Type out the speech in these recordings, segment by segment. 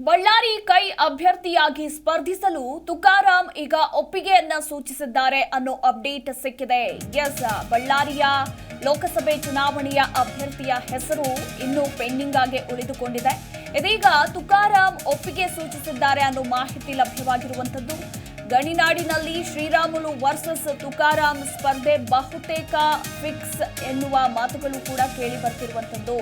ಬಳ್ಳಾರಿ ಕೈ ಅಭ್ಯರ್ಥಿಯಾಗಿ ಸ್ಪರ್ಧಿಸಲು ತುಕಾರಾಂ ಈಗ ಒಪ್ಪಿಗೆಯನ್ನ ಸೂಚಿಸಿದ್ದಾರೆ ಅನ್ನೋ ಅಪ್ಡೇಟ್ ಸಿಕ್ಕಿದೆ. ಬಳ್ಳಾರಿಯ ಲೋಕಸಭೆ ಚುನಾವಣೆಯ ಅಭ್ಯರ್ಥಿಯ ಹೆಸರು ಇನ್ನೂ ಪೆಂಡಿಂಗ್ ಆಗಿ ಉಳಿದುಕೊಂಡಿದೆ. ಇದೀಗ ತುಕಾರಾಂ ಒಪ್ಪಿಗೆ ಸೂಚಿಸಿದ್ದಾರೆ ಅನ್ನೋ ಮಾಹಿತಿ ಲಭ್ಯವಾಗಿರುವಂತದ್ದು. ಗಣಿನಾಡಿನಲ್ಲಿ ಶ್ರೀರಾಮುಲು ವರ್ಸಸ್ ತುಕಾರಾಂ ಸ್ಪರ್ಧೆ ಬಹುತೇಕ ಫಿಕ್ಸ್ ಎನ್ನುವ ಮಾತುಗಳು ಕೂಡ ಕೇಳಿ ಬರ್ತಿರುವಂತದ್ದು.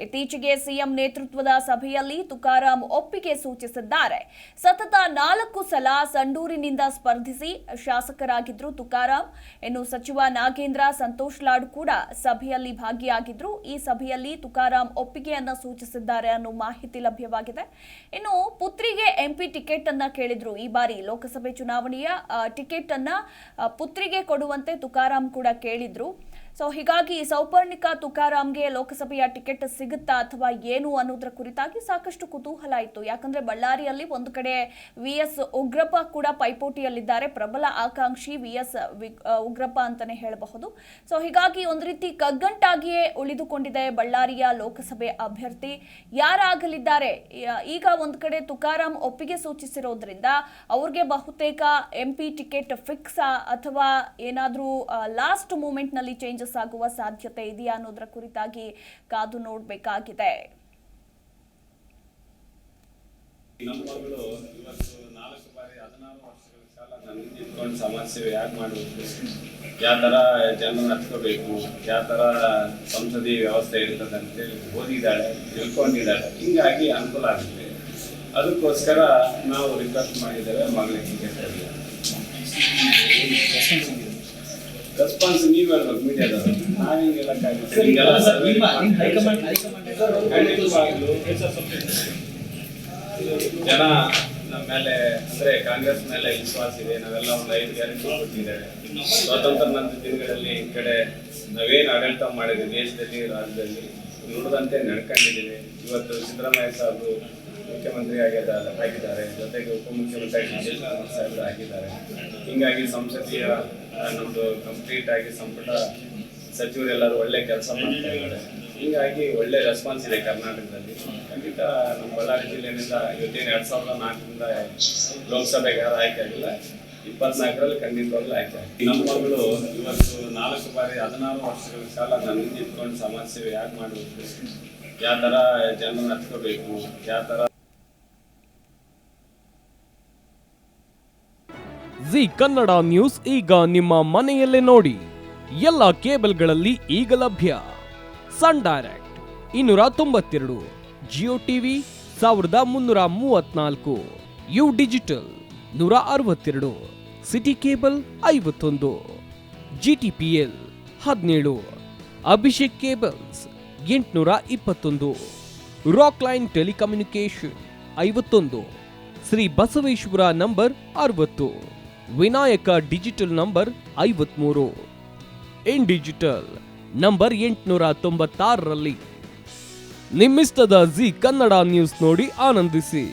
ಇತ್ತೀಚೆಗೆ ಸಿಎಂ ನೇತೃತ್ವದ ಸಭೆಯಲ್ಲಿ ತುಕಾರಾಂ ಒಪ್ಪಿಗೆ ಸೂಚಿಸಿದ್ದಾರೆ. ಸತತ 4 ಸಲ ಸಂಡೂರಿನಿಂದ ಸ್ಪರ್ಧಿಸಿ ಶಾಸಕರಾಗಿದ್ರು ತುಕಾರಾಂ. ಇನ್ನು ಸಚಿವ ನಾಗೇಂದ್ರ ಸಂತೋಷ್ ಲಾಡ್ ಕೂಡ ಸಭೆಯಲ್ಲಿ ಭಾಗಿಯಾಗಿದ್ರು. ಈ ಸಭೆಯಲ್ಲಿ ತುಕಾರಾಂ ಒಪ್ಪಿಗೆಯನ್ನ ಸೂಚಿಸಿದ್ದಾರೆ ಅನ್ನೋ ಮಾಹಿತಿ ಲಭ್ಯವಾಗಿದೆ. ಇನ್ನು ಪುತ್ರಿಗೆ ಎಂಪಿ ಟಿಕೆಟ್ ಅನ್ನ ಕೇಳಿದ್ರು. ಈ ಬಾರಿ ಲೋಕಸಭೆ ಚುನಾವಣೆಯ ಟಿಕೆಟ್ ಅನ್ನ ಪುತ್ರಿಗೆ ಕೊಡುವಂತೆ ತುಕಾರಾಂ ಕೂಡ ಕೇಳಿದ್ರು. ಹೀಗಾಗಿ ಸೌಪರ್ಣಿಕ ತುಕಾರಾಂಗೆ ಲೋಕಸಭೆಯ ಟಿಕೆಟ್ ಸಿಗುತ್ತಾ ಅಥವಾ ಏನು ಅನ್ನೋದರ ಕುರಿತಾಗಿ ಸಾಕಷ್ಟು ಕುತೂಹಲ ಇತ್ತು. ಯಾಕಂದ್ರೆ ಬಳ್ಳಾರಿಯಲ್ಲಿ ಒಂದು ಕಡೆ ವಿಎಸ್ ಉಗ್ರಪ್ಪ ಕೂಡ ಪೈಪೋಟಿಯಲ್ಲಿದ್ದಾರೆ. ಪ್ರಬಲ ಆಕಾಂಕ್ಷಿ ವಿಎಸ್ ಉಗ್ರಪ್ಪ ಅಂತಾನೆ ಹೇಳಬಹುದು. ಹೀಗಾಗಿ ಒಂದು ರೀತಿ ಕಗ್ಗಂಟಾಗಿಯೇ ಉಳಿದುಕೊಂಡಿದೆ ಬಳ್ಳಾರಿಯ ಲೋಕಸಭೆ ಅಭ್ಯರ್ಥಿ ಯಾರಾಗಲಿದ್ದಾರೆ. ಈಗ ಒಂದು ಕಡೆ ತುಕಾರಾಂ ಒಪ್ಪಿಗೆ ಸೂಚಿಸಿರೋದ್ರಿಂದ ಅವ್ರಿಗೆ ಬಹುತೇಕ ಎಂಪಿ ಟಿಕೆಟ್ ಫಿಕ್ಸ್ ಅಥವಾ ಏನಾದ್ರೂ ಲಾಸ್ಟ್ ಮೂಮೆಂಟ್ ನಲ್ಲಿ ಚೇಂಜಸ್ ಆಗುವ ಸಾಧ್ಯತೆ ಇದೆಯಾ ಅನ್ನೋದರ ಕುರಿತಾಗಿ ಕಾದು ನೋಡಬೇಕಾಗಿದೆ. ನಮ್ಮ ಮಗಳು ಇವತ್ತು 4 ಬಾರಿ 16 ವರ್ಷಗಳ ಕಾಲ ನನ್ನ ನಿಂತ್ಕೊಂಡು ಸಮಾಜ ಸೇವೆ ಯಾಕೆ ಮಾಡಬೇಕು, ಯಾವ ಥರ ಜನರನ್ನು ಹಚ್ಕೋಬೇಕು, ಯಾವ ಥರ ಸಂಸದೀಯ ವ್ಯವಸ್ಥೆ ಇರ್ತದೆ ಅಂತೇಳಿ ಓದಿದ್ದಾಳೆ, ತಿಳ್ಕೊಂಡಿದ್ದಾಳೆ. ಹಿಂಗಾಗಿ ಅನುಕೂಲ ಆಗುತ್ತೆ. ಅದಕ್ಕೋಸ್ಕರ ನಾವು ರಿಕ್ವೆಸ್ಟ್ ಮಾಡಿದ್ದೇವೆ ಮಗಳಿಗೆ ಟಿಕೆಟ್ ಕೊಡಿ. ರೆಸ್ಪಾನ್ಸ್ ನೀವು ಹೇಳ್ಬೇಕು ಮೀಡಿಯಾದವರು. ನಾವೇನು ಹೇಳಕ್ಕಾಗುತ್ತೆ. ಜನ ನಮ್ಮ ಮೇಲೆ ಅಂದ್ರೆ ಕಾಂಗ್ರೆಸ್ ಮೇಲೆ ವಿಶ್ವಾಸ ಇದೆ. ನಾವೆಲ್ಲ ಒಂದು 5 ಗ್ಯಾರಂಟಿ ಕೊಟ್ಟಿದ್ದೇವೆ. ಸ್ವಾತಂತ್ರ್ಯ ನಂತರ ದಿನಗಳಲ್ಲಿ ಈ ಕಡೆ ನಾವೇನು ಆಡಳಿತ ಮಾಡಿದ್ವಿ ದೇಶದಲ್ಲಿ ರಾಜ್ಯದಲ್ಲಿ ನುಡಿದಂತೆ ನಡ್ಕೊಂಡಿದ್ದೀವಿ. ಇವತ್ತು ಸಿದ್ದರಾಮಯ್ಯ ಸಾಹೇಬರು ಮುಖ್ಯಮಂತ್ರಿ ಆಗಿದ್ದಾರೆ, ಜೊತೆಗೆ ಉಪಮುಖ್ಯಮಂತ್ರಿ ಸಾಹೇಬರು ಆಗಿದ್ದಾರೆ. ಹಿಂಗಾಗಿ ಸಂಸದೀಯ ನಮ್ದು ಕಂಪ್ಲೀಟ್ ಆಗಿ ಸಂಪುಟ ಸಚಿವರೆಲ್ಲರೂ ಒಳ್ಳೆ ಕೆಲಸ ಮಾಡ್ತಾ ಇದ್ದಾರೆ. ಹೀಗಾಗಿ ಒಳ್ಳೆ ರೆಸ್ಪಾನ್ಸ್ ಇದೆ ಕರ್ನಾಟಕದಲ್ಲಿ. ಖಂಡಿತ ನಮ್ಮ ಬಳ್ಳಾರಿ ಜಿಲ್ಲೆಯಿಂದ ಇವತ್ತೇನು 2004ರಿಂದ ಲೋಕಸಭೆಗೆ ಯಾರು ಆಯ್ಕೆ ಆಗಿಲ್ಲ, 24ರಲ್ಲಿ ಖಂಡಿತವಾಗ್ಲೂ ಆಯ್ಕೆ ಆಗಿದೆ. ನಮ್ಮ ಮಗಳು ಇವತ್ತು 4 ಬಾರಿ 16 ವರ್ಷಗಳ ಕಾಲ ನನ್ನ ನಿಂತ್ಕೊಂಡು ಸಮಾಜ ಸೇವೆ ಯಾಕೆ ಮಾಡಬೇಕು, ಯಾವ ಥರ ಜನರನ್ನು ಹಚ್ಕೋಬೇಕು, ಯಾವ ಥರ. ಜಿ ಕನ್ನಡ ನ್ಯೂಸ್ ಈಗ ನಿಮ್ಮ ಮನೆಯಲ್ಲೇ ನೋಡಿ. ಎಲ್ಲ ಕೇಬಲ್ಗಳಲ್ಲಿ ಈಗ ಲಭ್ಯ. Sun Direct 292, Jio TV 1334, U Digital 162, City Cable 51, GTPL 17, Abhishek cables 821, rock line telecommunication 51, Shri Basaveshwara number 60, Vinayaka digital number 53, in digital number 896ರಲ್ಲಿ. ನಿಮ್ಮಿಸ್ತದ ಜಿ ಕನ್ನಡ ನ್ಯೂಸ್ ನೋಡಿ ಆನಂದಿಸಿ.